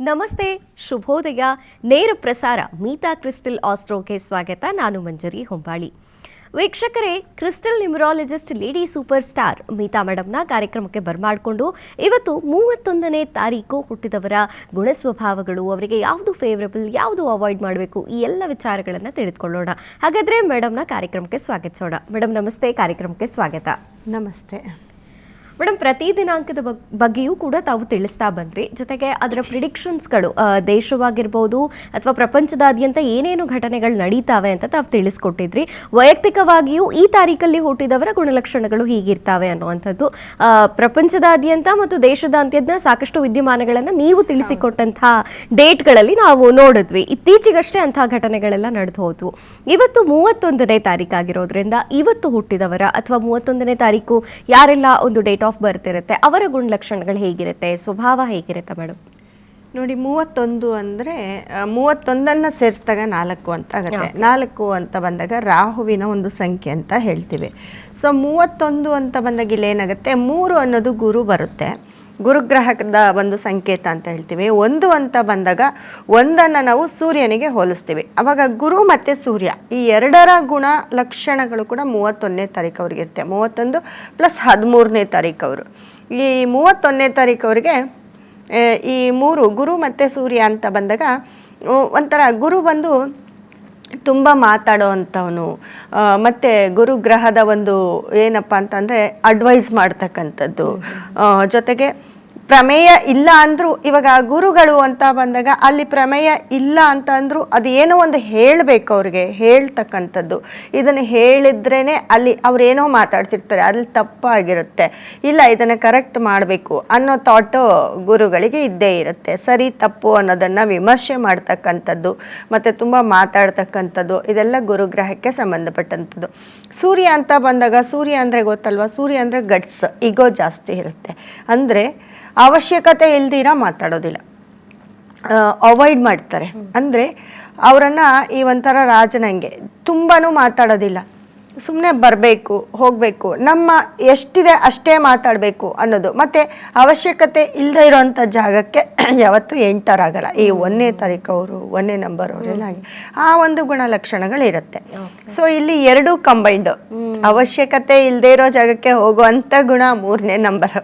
ನಮಸ್ತೆ, ಶುಭೋದಯ. ನೇರ ಪ್ರಸಾರ ಮೀತಾ ಕ್ರಿಸ್ಟಲ್ ಆಸ್ಟ್ರೋಗೆ ಸ್ವಾಗತ. ನಾನು ಮಂಜರಿ ಹೊಂಬಾಳಿ. ವೀಕ್ಷಕರೇ, crystal numerologist lady superstar Meeta ಮೇಡಮ್ನ ಕಾರ್ಯಕ್ರಮಕ್ಕೆ ಬರಮಾಡಿಕೊಂಡು ಇವತ್ತು 31ನೇ ತಾರೀಕು ಹುಟ್ಟಿದವರ ಗುಣಸ್ವಭಾವಗಳು, ಅವರಿಗೆ ಯಾವುದು ಫೇವರಬಲ್, ಯಾವುದು ಅವಾಯ್ಡ್ ಮಾಡಬೇಕು, ಈ ಎಲ್ಲ ವಿಚಾರಗಳನ್ನು ತಿಳಿದುಕೊಳ್ಳೋಣ. ಹಾಗಾದರೆ ಮೇಡಮ್ನ ಕಾರ್ಯಕ್ರಮಕ್ಕೆ ಸ್ವಾಗತಿಸೋಣ. ಮೇಡಮ್ ನಮಸ್ತೆ, ಕಾರ್ಯಕ್ರಮಕ್ಕೆ ಸ್ವಾಗತ. ನಮಸ್ತೆ ಮೇಡಮ್, ಪ್ರತಿ ದಿನಾಂಕದ ಬಗ್ಗೆಯೂ ಕೂಡ ತಾವು ತಿಳಿಸ್ತಾ ಬಂದ್ರಿ. ಜೊತೆಗೆ ಅದರ ಪ್ರಿಡಿಕ್ಷನ್ಸ್ಗಳು ದೇಶವಾಗಿರ್ಬೋದು ಅಥವಾ ಪ್ರಪಂಚದಾದ್ಯಂತ ಏನೇನು ಘಟನೆಗಳು ನಡೀತಾವೆ ಅಂತ ತಾವು ತಿಳಿಸ್ಕೊಟ್ಟಿದ್ರಿ. ವೈಯಕ್ತಿಕವಾಗಿಯೂ ಈ ತಾರೀಕಲ್ಲಿ ಹುಟ್ಟಿದವರ ಗುಣಲಕ್ಷಣಗಳು ಹೀಗಿರ್ತಾವೆ ಅನ್ನುವಂಥದ್ದು ಪ್ರಪಂಚದಾದ್ಯಂತ ಮತ್ತು ದೇಶದಾದ್ಯಂತ ಸಾಕಷ್ಟು ವಿದ್ಯಮಾನಗಳನ್ನು ನೀವು ತಿಳಿಸಿಕೊಟ್ಟಂತಹ ಡೇಟ್ಗಳಲ್ಲಿ ನಾವು ನೋಡಿದ್ವಿ. ಇತ್ತೀಚೆಗಷ್ಟೇ ಅಂತಹ ಘಟನೆಗಳೆಲ್ಲ ನಡೆದು ಹೋದ್ವು. ಇವತ್ತು 31ನೇ ತಾರೀಕಾಗಿರೋದ್ರಿಂದ ಇವತ್ತು ಹುಟ್ಟಿದವರ ಅಥವಾ 31ನೇ ತಾರೀಕು ಯಾರೆಲ್ಲ ಒಂದು ಡೇಟ್ ಆಫ್ ಬರ್ತ್ ಇರುತ್ತೆ, ಅವರ ಗುಣಲಕ್ಷಣಗಳು ಹೇಗಿರುತ್ತೆ, ಸ್ವಭಾವ ಹೇಗಿರುತ್ತೆ ಮೇಡಮ್? ನೋಡಿ, 31 ಅಂದರೆ 31 ಸೇರಿಸಿದಾಗ 4 ಅಂತ ಆಗುತ್ತೆ. 4 ಅಂತ ಬಂದಾಗ ರಾಹುವಿನ ಒಂದು ಸಂಖ್ಯೆ ಅಂತ ಹೇಳ್ತೀವಿ. ಸೊ 31 ಅಂತ ಬಂದಾಗ ಇಲ್ಲಿ ಏನಾಗುತ್ತೆ, 3 ಅನ್ನೋದು ಗುರು ಬರುತ್ತೆ, ಗುರುಗ್ರಹದ ಒಂದು ಸಂಕೇತ ಅಂತ ಹೇಳ್ತೀವಿ. 1 ಅಂತ ಬಂದಾಗ 1ಅನ್ನು ನಾವು ಸೂರ್ಯನಿಗೆ ಹೋಲಿಸ್ತೀವಿ. ಅವಾಗ ಗುರು ಮತ್ತು ಸೂರ್ಯ ಈ ಎರಡರ ಗುಣ ಲಕ್ಷಣಗಳು ಕೂಡ 31ನೇ ತಾರೀಕು ಅವ್ರಿಗೆ ಇರುತ್ತೆ. 31 + 13ನೇ ತಾರೀಕು ಅವರು, ಈ 31ನೇ ತಾರೀಕು ಅವರಿಗೆ ಈ 3 ಗುರು ಮತ್ತು ಸೂರ್ಯ ಅಂತ ಬಂದಾಗ ಒಂಥರ ಗುರು ಬಂದು ತುಂಬ ಮಾತಾಡೋ ಅಂಥವನು, ಮತ್ತು ಗುರುಗ್ರಹದ ಒಂದು ಏನಪ್ಪ ಅಂತಂದರೆ ಅಡ್ವೈಸ್ ಮಾಡ್ತಕ್ಕಂಥದ್ದು, ಜೊತೆಗೆ ಪ್ರಮೇಯ ಇಲ್ಲ ಅಂದರೂ ಇವಾಗ ಗುರುಗಳು ಅಂತ ಬಂದಾಗ ಅಲ್ಲಿ ಪ್ರಮೇಯ ಇಲ್ಲ ಅಂತ ಅಂದರೂ ಅದು ಏನೋ ಒಂದು ಹೇಳಬೇಕು ಅವ್ರಿಗೆ, ಹೇಳ್ತಕ್ಕಂಥದ್ದು. ಇದನ್ನು ಹೇಳಿದ್ರೇ ಅಲ್ಲಿ ಅವರೇನೋ ಮಾತಾಡ್ತಿರ್ತಾರೆ, ಅಲ್ಲಿ ತಪ್ಪಾಗಿರುತ್ತೆ, ಇಲ್ಲ ಇದನ್ನು ಕರೆಕ್ಟ್ ಮಾಡಬೇಕು ಅನ್ನೋ ಥಾಟು ಗುರುಗಳಿಗೆ ಇದ್ದೇ ಇರುತ್ತೆ. ಸರಿ ತಪ್ಪು ಅನ್ನೋದನ್ನು ವಿಮರ್ಶೆ ಮಾಡ್ತಕ್ಕಂಥದ್ದು ಮತ್ತು ತುಂಬ ಮಾತಾಡ್ತಕ್ಕಂಥದ್ದು, ಇದೆಲ್ಲ ಗುರುಗ್ರಹಕ್ಕೆ ಸಂಬಂಧಪಟ್ಟಂಥದ್ದು. ಸೂರ್ಯ ಅಂತ ಬಂದಾಗ, ಸೂರ್ಯ ಅಂದರೆ ಗೊತ್ತಲ್ವ, ಸೂರ್ಯ ಅಂದರೆ ಗಟ್ಸ್, ಈಗೋ ಜಾಸ್ತಿ ಇರುತ್ತೆ. ಅಂದರೆ ಅವಶ್ಯಕತೆ ಇಲ್ದಿರ ಮಾತಾಡೋದಿಲ್ಲ, ಅವಾಯ್ಡ್ ಮಾಡ್ತಾರೆ. ಅಂದರೆ ಅವರನ್ನು ಈ ಒಂಥರ ರಾಜನಂಗೆ ತುಂಬಾ ಮಾತಾಡೋದಿಲ್ಲ, ಸುಮ್ಮನೆ ಬರಬೇಕು ಹೋಗಬೇಕು, ನಮ್ಮ ಎಷ್ಟಿದೆ ಅಷ್ಟೇ ಮಾತಾಡಬೇಕು ಅನ್ನೋದು. ಮತ್ತು ಅವಶ್ಯಕತೆ ಇಲ್ಲದೆ ಇರೋವಂಥ ಜಾಗಕ್ಕೆ ಯಾವತ್ತೂ ಎಂಟರಾಗಲ್ಲ. ಈ 1ನೇ ತಾರೀಕು ಅವರು, 1ನೇ ನಂಬರ್ ಅವರೆಲ್ಲ ಹಾಗೆ ಆ ಒಂದು ಗುಣಲಕ್ಷಣಗಳಿರುತ್ತೆ. ಸೊ ಇಲ್ಲಿ ಎರಡೂ ಕಂಬೈಂಡು, ಅವಶ್ಯಕತೆ ಇಲ್ಲದೆ ಇರೋ ಜಾಗಕ್ಕೆ ಹೋಗುವಂಥ ಗುಣ 3ನೇ ನಂಬರ್,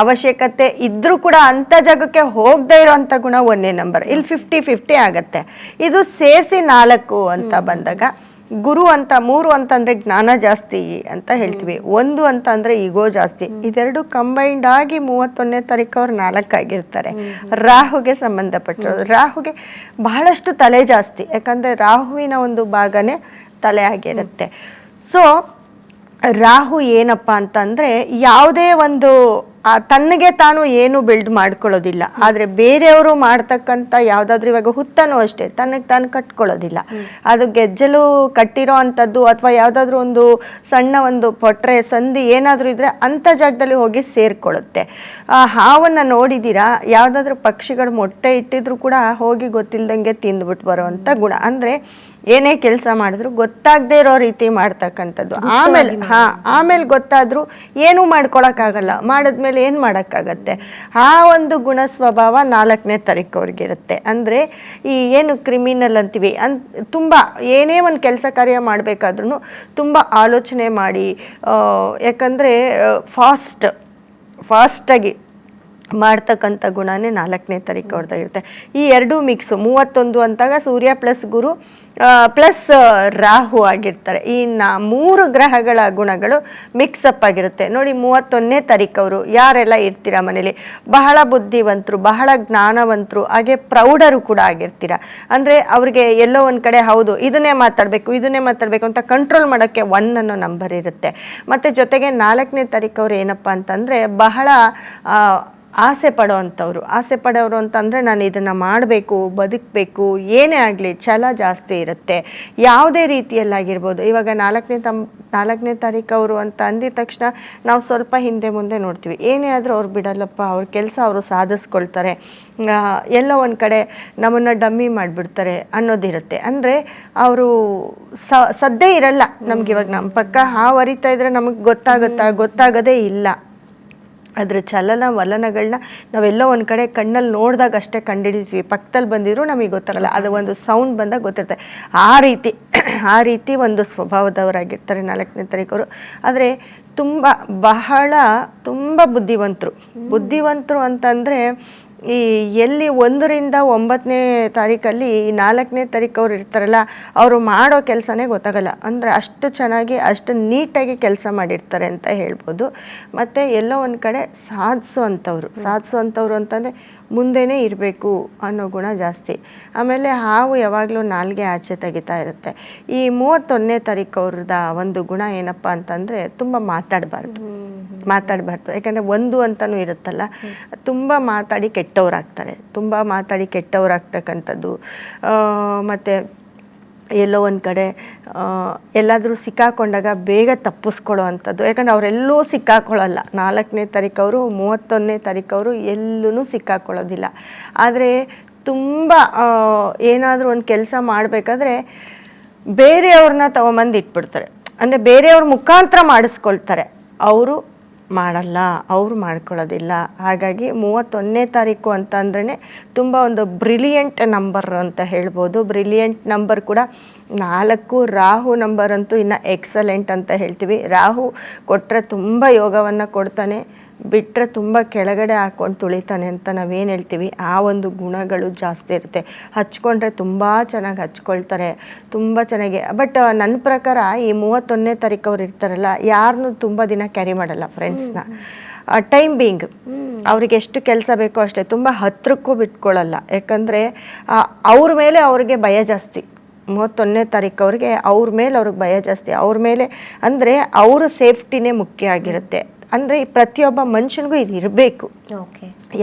ಅವಶ್ಯಕತೆ ಇದ್ರೂ ಕೂಡ ಅಂಥ ಜಾಗಕ್ಕೆ ಹೋಗದೆ ಇರೋವಂಥ ಗುಣ 1ನೇ ನಂಬರ್. ಇಲ್ಲಿ 50-50 ಆಗುತ್ತೆ. ಇದು ಸೇರಿಸಿ 4 ಅಂತ ಬಂದಾಗ ಗುರು ಅಂತ, 3 ಅಂತಂದರೆ ಜ್ಞಾನ ಜಾಸ್ತಿ ಅಂತ ಹೇಳ್ತೀವಿ, 1 ಅಂತ ಅಂದರೆ ಈಗೋ ಜಾಸ್ತಿ. ಇದೆರಡು ಕಂಬೈಂಡ್ ಆಗಿ 31ನೇ ತಾರೀಕು ಅವ್ರು 4 ಆಗಿರ್ತಾರೆ. ರಾಹುಗೆ ಸಂಬಂಧಪಟ್ಟಿರೋದು, ರಾಹುಗೆ ಬಹಳಷ್ಟು ತಲೆ ಜಾಸ್ತಿ, ಯಾಕಂದರೆ ರಾಹುವಿನ ಒಂದು ಭಾಗನೇ ತಲೆ ಆಗಿರುತ್ತೆ. ಸೊ ರಾಹು ಏನಪ್ಪ ಅಂತಂದರೆ ಯಾವುದೇ ಒಂದು ತನ್ನಗೆ ತಾನು ಏನು ಬಿಲ್ಡ್ ಮಾಡ್ಕೊಳ್ಳೋದಿಲ್ಲ, ಆದರೆ ಬೇರೆಯವರು ಮಾಡ್ತಕ್ಕಂಥ ಯಾವುದಾದ್ರೂ, ಇವಾಗ ಹುತ್ತನೂ ಅಷ್ಟೇ, ತನಗೆ ತಾನು ಕಟ್ಕೊಳ್ಳೋದಿಲ್ಲ. ಅದು ಗೆಜ್ಜಲು ಕಟ್ಟಿರೋ ಅಂಥದ್ದು ಅಥವಾ ಯಾವುದಾದ್ರೂ ಒಂದು ಸಣ್ಣ ಒಂದು ಪೊಟ್ರೆ ಸಂಧಿ ಏನಾದರೂ ಇದ್ದರೆ ಅಂಥ ಜಾಗದಲ್ಲಿ ಹೋಗಿ ಸೇರಿಕೊಳ್ಳುತ್ತೆ. ಹಾವನ್ನು ನೋಡಿದ್ದೀರಾ, ಯಾವುದಾದ್ರೂ ಪಕ್ಷಿಗಳು ಮೊಟ್ಟೆ ಇಟ್ಟಿದ್ರು ಕೂಡ ಹೋಗಿ ಗೊತ್ತಿಲ್ದಂಗೆ ತಿಂದ್ಬಿಟ್ಟು ಬರೋವಂಥ ಗುಣ. ಅಂದರೆ ಏನೇ ಕೆಲಸ ಮಾಡಿದ್ರು ಗೊತ್ತಾಗದೇ ಇರೋ ರೀತಿ ಮಾಡ್ತಕ್ಕಂಥದ್ದು. ಆಮೇಲೆ ಗೊತ್ತಾದರೂ ಏನೂ ಮಾಡ್ಕೊಳಕ್ಕಾಗಲ್ಲ, ಮಾಡಿದ್ಮೇಲೆ ಏನು ಮಾಡೋಕ್ಕಾಗತ್ತೆ. ಆ ಒಂದು ಗುಣ ಸ್ವಭಾವ 4ನೇ ತಾರೀಕು ಅವ್ರಿಗಿರುತ್ತೆ. ಅಂದರೆ ಈ ಏನು ಕ್ರಿಮಿನಲ್ ಅಂತೀವಿ, ತುಂಬ ಏನೇ ಒಂದು ಕೆಲಸ ಕಾರ್ಯ ಮಾಡಬೇಕಾದ್ರೂ ತುಂಬ ಆಲೋಚನೆ ಮಾಡಿ, ಯಾಕಂದರೆ ಫಾಸ್ಟಾಗಿ ಮಾಡ್ತಕ್ಕಂಥ ಗುಣನೇ 4ನೇ ತಾರೀಕು ಅವ್ರದ್ದಾಗಿರುತ್ತೆ. ಈ ಎರಡೂ ಮಿಕ್ಸು 31 ಅಂತಾಗ ಸೂರ್ಯ ಪ್ಲಸ್ ಗುರು ಪ್ಲಸ್ ರಾಹು ಆಗಿರ್ತಾರೆ. ಈ 3 ಗ್ರಹಗಳ ಗುಣಗಳು ಮಿಕ್ಸಪ್ ಆಗಿರುತ್ತೆ. ನೋಡಿ, 31ನೇ ತಾರೀಕು ಅವರು ಯಾರೆಲ್ಲ ಇರ್ತೀರ ಮನೇಲಿ, ಬಹಳ ಬುದ್ಧಿವಂತರು, ಬಹಳ ಜ್ಞಾನವಂತರು, ಹಾಗೆ ಪ್ರೌಢರು ಕೂಡ ಆಗಿರ್ತೀರ. ಅಂದರೆ ಅವ್ರಿಗೆ ಎಲ್ಲೋ ಒಂದು ಕಡೆ ಹೌದು ಇದನ್ನೇ ಮಾತಾಡಬೇಕು ಅಂತ ಕಂಟ್ರೋಲ್ ಮಾಡೋಕ್ಕೆ 1 ಅನ್ನೋ ನಂಬರ್ ಇರುತ್ತೆ. ಮತ್ತು ಜೊತೆಗೆ 4ನೇ ತಾರೀಕು ಅವ್ರು ಏನಪ್ಪ ಅಂತಂದರೆ ಬಹಳ ಆಸೆ ಪಡೋವರು ಅಂತಂದರೆ ನಾನು ಇದನ್ನು ಮಾಡಬೇಕು, ಬದುಕಬೇಕು, ಏನೇ ಆಗಲಿ ಛಲ ಜಾಸ್ತಿ ಇರುತ್ತೆ. ಯಾವುದೇ ರೀತಿಯಲ್ಲಾಗಿರ್ಬೋದು. ಇವಾಗ 4ನೇ ತಾರೀಕು ಅವರು ಅಂತ ಅಂದಿದ ತಕ್ಷಣ ನಾವು ಸ್ವಲ್ಪ ಹಿಂದೆ ಮುಂದೆ ನೋಡ್ತೀವಿ. ಏನೇ ಆದರೂ ಅವ್ರು ಬಿಡಲ್ಲಪ್ಪ, ಅವ್ರ ಕೆಲಸ ಅವರು ಸಾಧಿಸ್ಕೊಳ್ತಾರೆ, ಎಲ್ಲೋ ಒಂದು ಕಡೆ ನಮ್ಮನ್ನು ಡಮ್ಮಿ ಮಾಡಿಬಿಡ್ತಾರೆ ಅನ್ನೋದಿರುತ್ತೆ. ಅಂದರೆ ಅವರು ಸದ್ದೇ ಇರಲ್ಲ ನಮ್ಗೆ. ಇವಾಗ ನಮ್ಮ ಪಕ್ಕ ಹಾವು ಹರಿತಾ ಇದ್ರೆ ನಮಗೆ ಗೊತ್ತಾಗೋದೇ ಇಲ್ಲ. ಅದ್ರ ಚಲನವಲನಗಳನ್ನ ನಾವೆಲ್ಲೋ ಒಂದು ಕಡೆ ಕಣ್ಣಲ್ಲಿ ನೋಡಿದಾಗ ಅಷ್ಟೇ ಕಂಡುಹಿಡಿತೀವಿ, ಪಕ್ಕದಲ್ಲಿ ಬಂದಿದ್ರು ನಮಗೆ ಗೊತ್ತಾಗಲ್ಲ, ಅದು ಒಂದು ಸೌಂಡ್ ಬಂದಾಗ ಗೊತ್ತಿರುತ್ತೆ. ಆ ರೀತಿ ಒಂದು ಸ್ವಭಾವದವರಾಗಿರ್ತಾರೆ 4ನೇ ತಾರೀಕವರು. ಆದರೆ ತುಂಬ ಬುದ್ಧಿವಂತರು ಅಂತಂದರೆ ಈ ಎಲ್ಲಿ 1ರಿಂದ 9ನೇ ತಾರೀಕಲ್ಲಿ ಈ 4ನೇ ತಾರೀಕವ್ರು ಇರ್ತಾರಲ್ಲ, ಅವರು ಮಾಡೋ ಕೆಲಸನೇ ಗೊತ್ತಾಗಲ್ಲ. ಅಂದರೆ ಅಷ್ಟು ಚೆನ್ನಾಗಿ ಅಷ್ಟು ನೀಟಾಗಿ ಕೆಲಸ ಮಾಡಿರ್ತಾರೆ ಅಂತ ಹೇಳ್ಬೋದು. ಮತ್ತು ಎಲ್ಲೋ ಒಂದು ಕಡೆ ಸಾಧಿಸೋವಂಥವ್ರು ಅಂತಂದರೆ ಮುಂದೆನೇ ಇರಬೇಕು ಅನ್ನೋ ಗುಣ ಜಾಸ್ತಿ. ಆಮೇಲೆ ಹಾವು ಯಾವಾಗಲೂ ನಾಲ್ಗೆ ಆಚೆ ತೆಗಿತಾ ಇರುತ್ತೆ. ಈ 31ನೇ ತಾರೀಕವ್ರದ ಒಂದು ಗುಣ ಏನಪ್ಪ ಅಂತಂದರೆ ತುಂಬ ಮಾತಾಡಬಾರ್ದು. ಯಾಕಂದರೆ 1 ಅಂತಲೂ ಇರುತ್ತಲ್ಲ, ತುಂಬ ಮಾತಾಡಿ ಕೆಟ್ಟವರಾಗ್ತಕ್ಕಂಥದ್ದು. ಮತ್ತು ಎಲ್ಲೋ ಒಂದು ಕಡೆ ಎಲ್ಲಾದರೂ ಸಿಕ್ಕಾಕೊಂಡಾಗ ಬೇಗ ತಪ್ಪಿಸ್ಕೊಳ್ಳೋ ಅಂಥದ್ದು. ಯಾಕಂದರೆ ಅವರೆಲ್ಲೂ ಸಿಕ್ಕಾಕೊಳ್ಳಲ್ಲ. 4ನೇ ತಾರೀಕವರು 31ನೇ ತಾರೀಕವರು ಎಲ್ಲೂ ಸಿಕ್ಕಾಕೊಳ್ಳೋದಿಲ್ಲ. ಆದರೆ ತುಂಬ ಏನಾದರೂ ಒಂದು ಕೆಲಸ ಮಾಡಬೇಕಾದ್ರೆ ಬೇರೆಯವ್ರನ್ನ ತಗೊಂಬಂದು ಇಟ್ಬಿಡ್ತಾರೆ. ಅಂದರೆ ಬೇರೆಯವ್ರ ಮುಖಾಂತರ ಮಾಡಿಸ್ಕೊಳ್ತಾರೆ, ಅವರು ಮಾಡ್ಕೊಳ್ಳೋದಿಲ್ಲ. ಹಾಗಾಗಿ 31ನೇ ತಾರೀಕು ಅಂತ ಅಂದ್ರೇ ತುಂಬ ಒಂದು ಬ್ರಿಲಿಯಂಟ್ ನಂಬರ್ ಅಂತ ಹೇಳ್ಬೋದು. ಬ್ರಿಲಿಯಂಟ್ ನಂಬರ್ ಕೂಡ 4. ರಾಹು ನಂಬರ್ ಅಂತೂ ಇನ್ನು ಎಕ್ಸಲೆಂಟ್ ಅಂತ ಹೇಳ್ತೀವಿ. ರಾಹು ಕೊಟ್ಟರೆ ತುಂಬ ಯೋಗವನ್ನು ಕೊಡ್ತಾನೆ, ಬಿಟ್ಟರೆ ತುಂಬ ಕೆಳಗಡೆ ಹಾಕ್ಕೊಂಡು ತುಳಿತಾನೆ ಅಂತ ನಾವೇನು ಹೇಳ್ತೀವಿ. ಆ ಒಂದು ಗುಣಗಳು ಜಾಸ್ತಿ ಇರುತ್ತೆ. ಹಚ್ಕೊಂಡ್ರೆ ತುಂಬ ಚೆನ್ನಾಗಿ ಹಚ್ಕೊಳ್ತಾರೆ, ತುಂಬ ಚೆನ್ನಾಗಿ. ಬಟ್ ನನ್ನ ಪ್ರಕಾರ ಈ 31ನೇ ತಾರೀಕವ್ರು ಇರ್ತಾರಲ್ಲ, ಯಾರನ್ನೂ ತುಂಬ ದಿನ ಕ್ಯಾರಿ ಮಾಡಲ್ಲ ಫ್ರೆಂಡ್ಸ್ನ. ಟೈಮ್ ಬೀಯಿಂಗ್ ಅವ್ರಿಗೆ ಎಷ್ಟು ಕೆಲಸ ಬೇಕೋ ಅಷ್ಟೇ, ತುಂಬ ಹತ್ರಕ್ಕೂ ಬಿಟ್ಕೊಳ್ಳಲ್ಲ. ಯಾಕಂದರೆ ಅವ್ರ ಮೇಲೆ ಅವ್ರಿಗೆ ಭಯ ಜಾಸ್ತಿ. 31ನೇ ತಾರೀಕವ್ರಿಗೆ ಅವ್ರಿಗೆ ಭಯ ಜಾಸ್ತಿ. ಅವ್ರ ಮೇಲೆ ಅಂದರೆ ಅವ್ರ ಸೇಫ್ಟಿನೇ ಮುಖ್ಯ ಆಗಿರುತ್ತೆ. ಅಂದರೆ ಪ್ರತಿಯೊಬ್ಬ ಮನುಷ್ಯನಿಗೂ ಇದು ಇರಬೇಕು.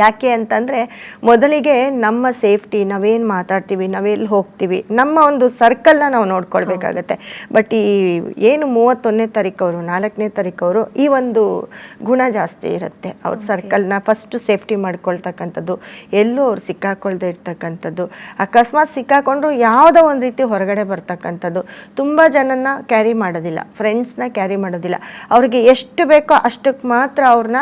ಯಾಕೆ ಅಂತಂದರೆ ಮೊದಲಿಗೆ ನಮ್ಮ ಸೇಫ್ಟಿ, ನಾವೇನು ಮಾತಾಡ್ತೀವಿ, ನಾವೆಲ್ಲಿ ಹೋಗ್ತೀವಿ, ನಮ್ಮ ಒಂದು ಸರ್ಕಲ್ನ ನಾವು ನೋಡ್ಕೊಳ್ಬೇಕಾಗತ್ತೆ. ಬಟ್ ಈ ಏನು 31ನೇ ತಾರೀಕವರು 4ನೇ ತಾರೀಕವರು ಈ ಒಂದು ಗುಣ ಜಾಸ್ತಿ ಇರುತ್ತೆ. ಅವ್ರ ಸರ್ಕಲ್ನ ಫಸ್ಟು ಸೇಫ್ಟಿ ಮಾಡ್ಕೊಳ್ತಕ್ಕಂಥದ್ದು, ಎಲ್ಲೂ ಅವ್ರು ಸಿಕ್ಕಾಕೊಳ್ದೇ ಇರ್ತಕ್ಕಂಥದ್ದು. ಅಕಸ್ಮಾತ್ ಸಿಕ್ಕಾಕೊಂಡ್ರು ಯಾವುದೋ ಒಂದು ರೀತಿ ಹೊರಗಡೆ ಬರ್ತಕ್ಕಂಥದ್ದು. ತುಂಬ ಜನನ ಕ್ಯಾರಿ ಮಾಡೋದಿಲ್ಲ, ಫ್ರೆಂಡ್ಸ್ನ ಕ್ಯಾರಿ ಮಾಡೋದಿಲ್ಲ. ಅವ್ರಿಗೆ ಎಷ್ಟು ಬೇಕೋ ಅಷ್ಟಕ್ಕೆ ಮಾತ್ರ ಅವ್ರನ್ನ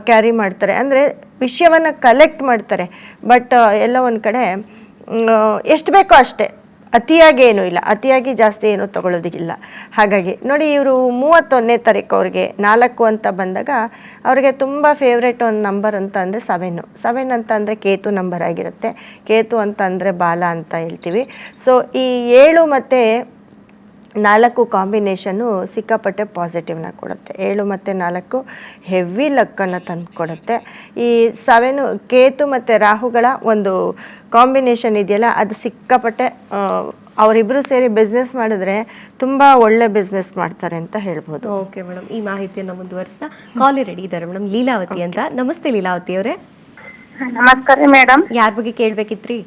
ಕ್ಯಾರಿ ಮಾಡ್ತಾರೆ. ಅಂದರೆ ವಿಷಯವನ್ನು ಕಲೆಕ್ಟ್ ಮಾಡ್ತಾರೆ. ಬಟ್ ಎಲ್ಲ ಒಂದು ಕಡೆ ಎಷ್ಟು ಬೇಕೋ ಅಷ್ಟೇ, ಅತಿಯಾಗಿ ಏನೂ ಇಲ್ಲ, ಅತಿಯಾಗಿ ಜಾಸ್ತಿ ಏನೂ ತಗೊಳ್ಳೋದಿಲ್ಲ. ಹಾಗಾಗಿ ನೋಡಿ, ಇವರು 31ನೇ ತಾರೀಕು ಅವ್ರಿಗೆ 4 ಅಂತ ಬಂದಾಗ ಅವ್ರಿಗೆ ತುಂಬ ಫೇವ್ರೇಟ್ ಒಂದು ನಂಬರ್ ಅಂತ ಅಂದರೆ 7 ಅಂತ ಅಂದರೆ ಕೇತು ನಂಬರ್ ಆಗಿರುತ್ತೆ. ಕೇತು ಅಂತ ಅಂದರೆ ಬಾಲ ಅಂತ ಹೇಳ್ತೀವಿ. ಸೊ ಈ 7 ಮತ್ತು 4 ಕಾಂಬಿನೇಷನ್ನು ಸಿಕ್ಕಾಪಟ್ಟೆ ಪಾಸಿಟಿವ್ನ ಕೊಡುತ್ತೆ. 7 ಮತ್ತು 4 ಹೆವಿ ಲಕ್ಕನ್ನು ತಂದು ಕೊಡುತ್ತೆ. ಈ 7 ಕೇತು ಮತ್ತು ರಾಹುಗಳ ಒಂದು ಕಾಂಬಿನೇಷನ್ ಇದೆಯಲ್ಲ, ಅದು ಸಿಕ್ಕಾಪಟ್ಟೆ ಅವರಿಬ್ಬರು ಸೇರಿ ಬಿಸ್ನೆಸ್ ಮಾಡಿದ್ರೆ ತುಂಬ ಒಳ್ಳೆ ಬಿಸ್ನೆಸ್ ಮಾಡ್ತಾರೆ ಅಂತ ಹೇಳ್ಬೋದು. ಓಕೆ ಮೇಡಮ್, ಈ ಮಾಹಿತಿಯನ್ನು ಮುಂದುವರಿಸ್ತಾ ಕಾಲ್ ರೆಡಿ ಇದ್ದಾರೆ ಮೇಡಮ್, ಲೀಲಾವತಿ ಅಂತ. ನಮಸ್ತೆ ಲೀಲಾವತಿ ಅವರೇ. ನಮಸ್ಕಾರ ಮೇಡಮ್. ಯಾರ ಬಗ್ಗೆ ಕೇಳಬೇಕಿತ್ರಿ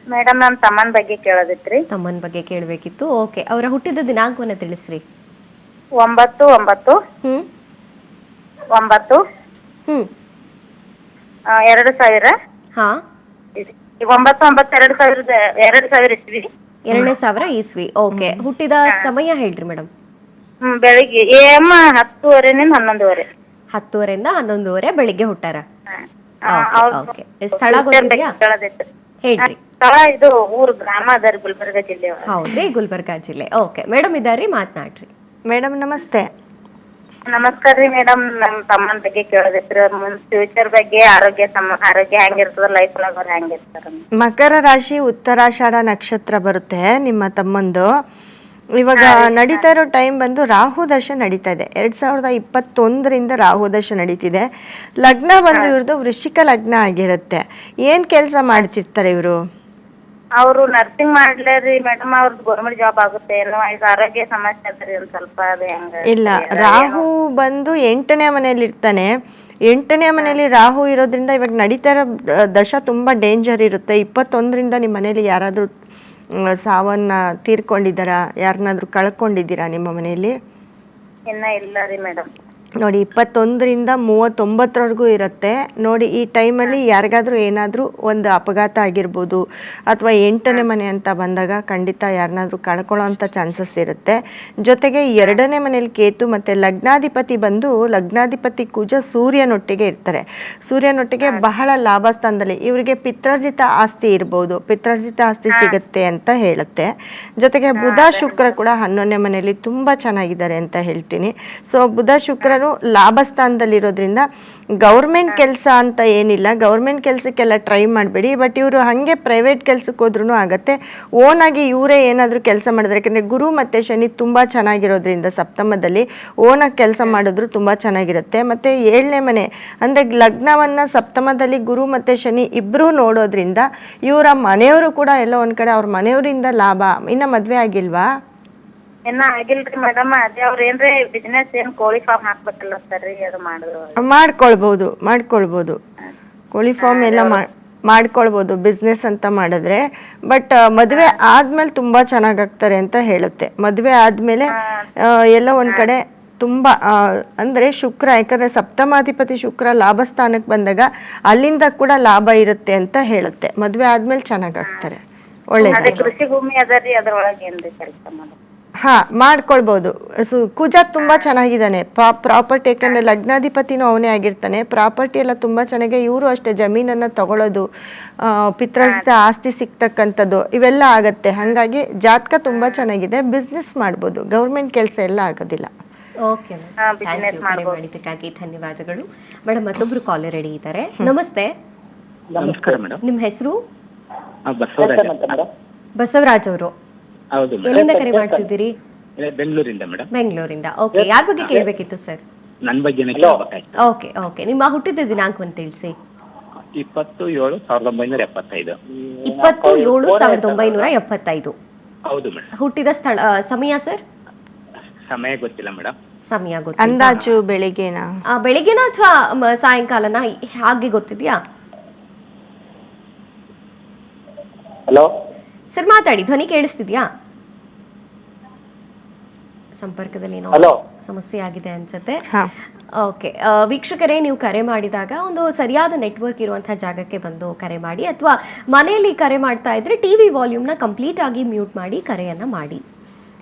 ಮೇಡಮ್? ನಮ್ಮ ತಮ್ಮನ ಬಗ್ಗೆ ಕೇಳೋದಿತ್ರಿ. ತಮ್ಮನ ಬಗ್ಗೆ ಕೇಳಬೇಕಿತ್ತು. ಓಕೆ, ಅವರ ಹುಟ್ಟಿದ ದಿನಾಂಕವನ್ನು ತಿಳಿಸ್ರಿ. 9/9/2000. 9/9/2000 ಇಸ್ವಿ. 2000 ಇಸ್ವಿ. ಓಕೆ, ಹುಟ್ಟಿದ ಸಮಯ ಹೇಳ್ರಿ ಮೇಡಮ್. ಬೆಳಿಗ್ಗೆ AM 10:30 11:00. 10:30 11:00 ಬೆಳಿಗ್ಗೆ ಹುಟ್ಟಾರ. ಓಕೆ, ಸ್ಥಳ ಗೊತ್ತಿದೆಯಾ? ಹೇಳ್ರಿ. ಸ್ಥಳ ಇದು ಊರು ಗ್ರಾಮ ಅದರಿ, ಗುಲ್ಬರ್ಗ ಜಿಲ್ಲೆ. ಹೌದ್ರಿ, ಗುಲ್ಬರ್ಗಾ ಜಿಲ್ಲೆ. ಓಕೆ ಮೇಡಮ್ ಇದಾರಿ, ಮಾತನಾಡ್ರಿ. ಮೇಡಮ್ ನಮಸ್ತೆ. ನಮಸ್ಕಾರ ರೀ ಮೇಡಮ್. ನಮ್ಮ ತಮ್ಮನ ಬಗ್ಗೆ ಕೇಳೋದಿತ್ರಿ. ಮುಂದೆ ಫ್ಯೂಚರ್ ಬಗ್ಗೆ, ಆರೋಗ್ಯ ಹೆಂಗಿರ್ತದ, ಲೈಫ್ ಒಳಗ ಅವ್ರು ಹೆಂಗಿರ್ತಾರ? ಮಕರ ರಾಶಿ, ಉತ್ತರಾಷಾಢ ನಕ್ಷತ್ರ ಬರುತ್ತೆ ನಿಮ್ಮ ತಮ್ಮಂದು. ಇವಾಗ ನಡೀತಾ ಇರೋ ಟೈಮ್ ಬಂದು ರಾಹು ದಶ ನಡೀತಾ ಇದೆ. 2021ರಿಂದ ರಾಹು ದಶ ನಡೀತಿದೆ. ಲಗ್ನ ಬಂದು ಇವ್ರದ್ದು ವೃಶ್ಚಿಕ ಲಗ್ನ ಆಗಿರುತ್ತೆ. ಏನ್ ಕೆಲಸ ಮಾಡ್ತಿರ್ತಾರೆ ಇವರು? ಅವರು ನರ್ಸಿಂಗ್ ಮಾಡ್ಲಾರಿ ಮೇಡಮ್. ಅವ್ರದ್ದು ಗೌರ್ಮೆಂಟ್ ಜಾಬ್ ಆಗುತ್ತೆ ಏನೋ. ಈಗ ಆರೋಗ್ಯ ಸಮಸ್ಯೆ ಅದ್ರಿ ಒಂದ್ ಸ್ವಲ್ಪ. ಅದು ಹೆಂಗ? ಇಲ್ಲ, ರಾಹು ಬಂದು 8ನೇ ಮನೆಯಲ್ಲಿ ಇರ್ತಾನೆ. 8ನೇ ಮನೆಯಲ್ಲಿ ರಾಹು ಇರೋದ್ರಿಂದ ಇವಾಗ ನಡೀತಾ ಇರೋ ದಶ ತುಂಬಾ ಡೇಂಜರ್ ಇರುತ್ತೆ. 21ರಿಂದ ನಿಮ್ಮ ಮನೇಲಿ ಯಾರಾದ್ರೂ ಸಾವನ್ನ ತೀರ್ಕೊಂಡಿದ್ದಾರಾ? ಯಾರನ್ನಾದ್ರೂ ಕಳ್ಕೊಂಡಿದ್ದೀರಾ ನಿಮ್ಮ ಮನೆಯಲ್ಲಿ? ಇನ್ನ ಇಲ್ಲ ರೀ ಮೇಡಮ್. ನೋಡಿ 21ರಿಂದ 39ವರೆಗೂ ಇರುತ್ತೆ. ನೋಡಿ ಈ ಟೈಮಲ್ಲಿ ಯಾರಿಗಾದ್ರೂ ಏನಾದರೂ ಒಂದು ಅಪಘಾತ ಆಗಿರ್ಬೋದು ಅಥವಾ 8ನೇ ಮನೆ ಅಂತ ಬಂದಾಗ ಖಂಡಿತ ಯಾರನ್ನಾದ್ರೂ ಕಳ್ಕೊಳ್ಳೋ ಅಂಥ ಚಾನ್ಸಸ್ ಇರುತ್ತೆ. ಜೊತೆಗೆ 2ನೇ ಮನೇಲಿ ಕೇತು ಮತ್ತು ಲಗ್ನಾಧಿಪತಿ ಬಂದು ಲಗ್ನಾಧಿಪತಿ ಕುಜ ಸೂರ್ಯನೊಟ್ಟಿಗೆ ಇರ್ತಾರೆ. ಸೂರ್ಯನೊಟ್ಟಿಗೆ ಬಹಳ ಲಾಭ ಸ್ಥಾನದಲ್ಲಿ ಇವರಿಗೆ ಪಿತ್ರಾರ್ಜಿತ ಆಸ್ತಿ ಇರ್ಬೋದು, ಪಿತ್ರಾರ್ಜಿತ ಆಸ್ತಿ ಸಿಗುತ್ತೆ ಅಂತ ಹೇಳುತ್ತೆ. ಜೊತೆಗೆ ಬುಧ ಶುಕ್ರ ಕೂಡ 11ನೇ ಮನೆಯಲ್ಲಿ ತುಂಬ ಚೆನ್ನಾಗಿದ್ದಾರೆ ಅಂತ ಹೇಳ್ತೀನಿ. ಸೊ ಬುಧ ಶುಕ್ರನು ಲಾಭ ಸ್ಥಾನದಲ್ಲಿರೋದ್ರಿಂದ ಗೌರ್ಮೆಂಟ್ ಕೆಲಸ ಅಂತ ಏನಿಲ್ಲ, ಗೌರ್ಮೆಂಟ್ ಕೆಲಸಕ್ಕೆಲ್ಲ ಟ್ರೈ ಮಾಡಬೇಡಿ. ಬಟ್ ಇವರು ಹಾಗೆ ಪ್ರೈವೇಟ್ ಕೆಲಸಕ್ಕೆ ಹೋದ್ರೂ ಆಗುತ್ತೆ. ಓನಾಗಿ ಇವರೇ ಏನಾದರೂ ಕೆಲಸ ಮಾಡಿದ್ರೆ, ಯಾಕಂದರೆ ಗುರು ಮತ್ತು ಶನಿ ತುಂಬ ಚೆನ್ನಾಗಿರೋದ್ರಿಂದ ಸಪ್ತಮದಲ್ಲಿ ಓನಾಗಿ ಕೆಲಸ ಮಾಡಿದ್ರು ತುಂಬ ಚೆನ್ನಾಗಿರುತ್ತೆ. ಮತ್ತು 7ನೇ ಮನೆ ಅಂದರೆ ಲಗ್ನವನ್ನು ಸಪ್ತಮದಲ್ಲಿ ಗುರು ಮತ್ತು ಶನಿ ಇಬ್ಬರೂ ನೋಡೋದ್ರಿಂದ ಇವರ ಮನೆಯವರು ಕೂಡ ಎಲ್ಲ ಒಂದು ಕಡೆ ಅವ್ರ ಮನೆಯವರಿಂದ ಲಾಭ. ಇನ್ನು ಮದುವೆ ಆಗಿಲ್ವಾ? ಇನ್ನ ಆಗಿಲ್ರಿ ಮೇಡಮ್. ಅದೇ ಅವ್ರ ಏನ್ರಿ ಬಿಸ್ನೆಸ್ ಏನ್ ಕೋಳಿ ಫಾರ್ಮ್ ಹಾಕ್ಬೇಕಲ್ಲ ಸರ್ ರೀ, ಅದು ಮಾಡಿದ್ರು ಮಾಡ್ಕೊಳ್ಬೋದು ಕೋಳಿ ಫಾರ್ಮ್ ಎಲ್ಲ ಮಾಡ್ಕೊಳ್ಬೋದು ಬಿಸ್ನೆಸ್ ಅಂತ ಮಾಡಿದ್ರೆ. ಬಟ್ ಮದುವೆ ಆದ್ಮೇಲೆ ತುಂಬ ಚೆನ್ನಾಗಾಗ್ತಾರೆ ಅಂತ ಹೇಳುತ್ತೆ. ಮದುವೆ ಆದಮೇಲೆ ಎಲ್ಲ ಒಂದು ಕಡೆ ತುಂಬ ಅಂದರೆ ಶುಕ್ರ, ಯಾಕಂದರೆ ಸಪ್ತಮಾಧಿಪತಿ ಶುಕ್ರ ಲಾಭ ಸ್ಥಾನಕ್ಕೆ ಬಂದಾಗ ಅಲ್ಲಿಂದ ಕೂಡ ಲಾಭ ಇರುತ್ತೆ ಅಂತ ಹೇಳುತ್ತೆ. ಮದುವೆ ಆದ್ಮೇಲೆ ಚೆನ್ನಾಗಾಗ್ತಾರೆ, ಒಳ್ಳೇದು. ಅದೇ ಕೃಷಿ ಭೂಮಿ ಅದರಿ, ಅದ್ರೊಳಗೆ ಏನ್ರಿ ಕೆಲಸ ಮಾಡೋದು? ಮಾಡ್ಕೊಳ್ಬೋದು. ಕುಜ ತುಂಬ ಚೆನ್ನಾಗಿದ್ದಾನೆ. ಪ್ರಾಪರ್ಟಿ, ಯಾಕಂದರೆ ಲಗ್ನಾಧಿಪತಿನೂ ಅವನೇ ಆಗಿರ್ತಾನೆ. ಪ್ರಾಪರ್ಟಿ ಎಲ್ಲ ತುಂಬ ಚೆನ್ನಾಗಿ, ಇವರು ಅಷ್ಟೇ ಜಮೀನನ್ನು ತಗೊಳ್ಳೋದು, ಪಿತ್ರಾರ್ಜಿತ ಆಸ್ತಿ ಸಿಗ್ತಕ್ಕಂಥದ್ದು ಇವೆಲ್ಲ ಆಗತ್ತೆ. ಹಾಗಾಗಿ ಜಾತಕ ತುಂಬ ಚೆನ್ನಾಗಿದೆ, ಬಿಸ್ನೆಸ್ ಮಾಡ್ಬೋದು. ಗೌರ್ಮೆಂಟ್ ಕೆಲಸ ಎಲ್ಲ ಆಗೋದಿಲ್ಲ. ಓಕೆ ಮ್ಯಾಮ್, ಕರೆ ಮಾಡಿದ್ದಕ್ಕಾಗಿ ಧನ್ಯವಾದಗಳು. ಮೇಡಮ್ ಮತ್ತೊಬ್ರು ಕಾಲರ್ ರೆಡಿ ಇದ್ದಾರೆ. ನಮಸ್ತೆ. ನಮಸ್ಕಾರ ಮೇಡಮ್. ನಿಮ್ಮ ಹೆಸರು? ಬಸವರಾಜ್ ಅವರು. ಹೌದು. ಎಲ್ಲಿಂದ ಕರೆ ಮಾಡ್ತಿದ್ದೀರಿ? ಬೆಂಗಳೂರಿಂದ ಮೇಡಮ್. ಬೆಂಗಳೂರಿಂದ. ಓಕೆ, ಯಾರ ಬಗ್ಗೆ ಕೇಳಬೇಕಿತ್ತು ಸರ್? ನನ್ನ ಬಗ್ಗೆನೇ ಕೇಳಬೇಕಾಯ್ತು. ಓಕೆ. ನಿಮ್ಮ ಹುಟ್ಟಿದ ದಿನಾಂಕವನ್ನು ತಿಳಿಸಿ. 20/7/1975. 20/7/1975. ಹೌದು ಮೇಡಮ್. ಹುಟ್ಟಿದ ಸ್ಥಳ, ಸಮಯ ಸರ್? ಸಮಯ ಗೊತ್ತಿಲ್ಲ ಮೇಡಮ್. ಸಮಯ ಗೊತ್ತಿಲ್ಲ. ಅಂದಾಜು ಬೆಳಿಗ್ಗೆನಾ ಬೆಳಿಗ್ಗೆನಾ ಅಥವಾ ಸಾಯಂಕಾಲನ ಹಾಗೆ ಗೊತ್ತಿದ್ಯಾ? ಹಲೋ ಸರ್ ಮಾತಾಡಿ, ಧ್ವನಿ ಕೇಳಿಸ್ತಿದ್ಯಾ? ಸಂಪರ್ಕದಲ್ಲಿ ಏನೋ ಸಮಸ್ಯೆ ಆಗಿದೆ ಅನ್ಸುತ್ತೆ. ಓಕೆ ವೀಕ್ಷಕರೇ, ನೀವು ಕರೆ ಮಾಡಿದಾಗ ಒಂದು ಸರಿಯಾದ ನೆಟ್ವರ್ಕ್ ಇರುವಂತಹ ಜಾಗಕ್ಕೆ ಬಂದು ಕರೆ ಮಾಡಿ, ಅಥವಾ ಮನೆಯಲ್ಲಿ ಕರೆ ಮಾಡ್ತಾ ಇದ್ರೆ ಟಿವಿ ವಾಲ್ಯೂಮ್ನ ಕಂಪ್ಲೀಟ್ ಆಗಿ ಮ್ಯೂಟ್ ಮಾಡಿ ಕರೆಯನ್ನ ಮಾಡಿ.